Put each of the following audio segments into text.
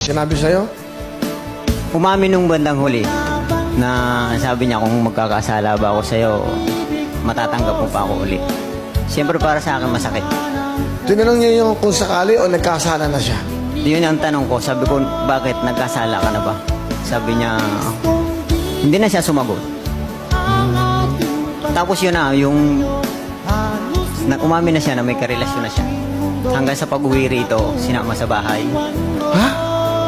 Sinabi sa'yo? Umamin nung bandang huli na sabi niya kung magkakasala ba ako sa'yo, matatanggap mo pa ako uli. Siyempre para sa akin masakit. Tinanong niya yung kung sakali o nagkasala na siya. Yun ang tanong ko. Sabi ko, bakit nagkasala ka na ba? Sabi niya, hindi na siya sumagot. Tapos yun na, yung umamin na siya na may karelasyon na siya. Hanggang sa pag-uwi rito, sinama sa bahay. Ha?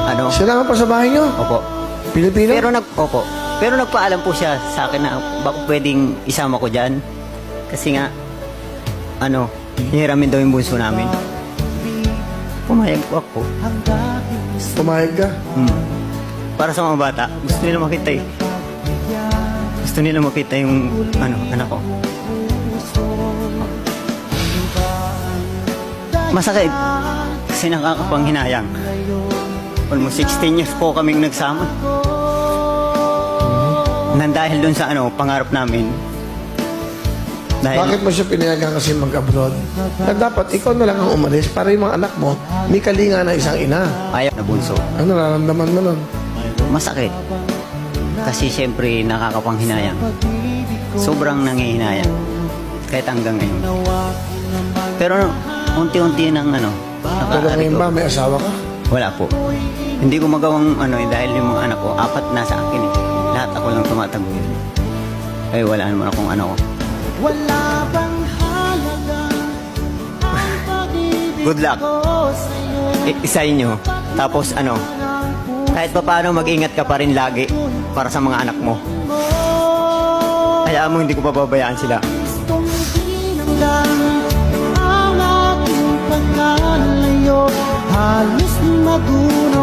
Ano? Sinama pa sa bahay niyo? Opo. Pilipino? Opo. Pero nagpaalam po siya sa akin na baka pwedeng isama ko dyan. Kasi nga, hihiramin daw yung bunso namin. Pumayag po ako. Pumayag ka? Para sa mga bata, gusto nila makita eh. Gusto nila makita yung anak ko. Masakit. Kasi nakakapanghinayang. Almost 16 years po kaming nagsama. Nang dahil dun sa pangarap namin. Bakit mo siya pinayagan kasi mag-abroad? Na dapat ikaw na lang ang umalis para yung mga anak mo may kalinga na isang ina. Ayaw na bunso. Ano nararamdaman mo nun? Masakit. Kasi siyempre nakakapanghinayang. Sobrang nangihinayang. Kahit hanggang ngayon. Pero unti-unti nang Pero nakakari ngayon ko. ba may asawa ka? Wala po. Hindi ko magawang dahil yung mga anak ko, 4 nasa akin eh. Lahat ako lang tumataguyod. Eh wala naman akong ko. Wala bang halaga ang pag-ibig Good luck. ko sa'yo? Isa inyo. Tapos kahit pa paano mag-ingat ka pa rin lagi para sa mga anak mo. Hayaan mo hindi ko pababayaan sila. Gustong tinanggal ang aking pagkalayo. Halos magulang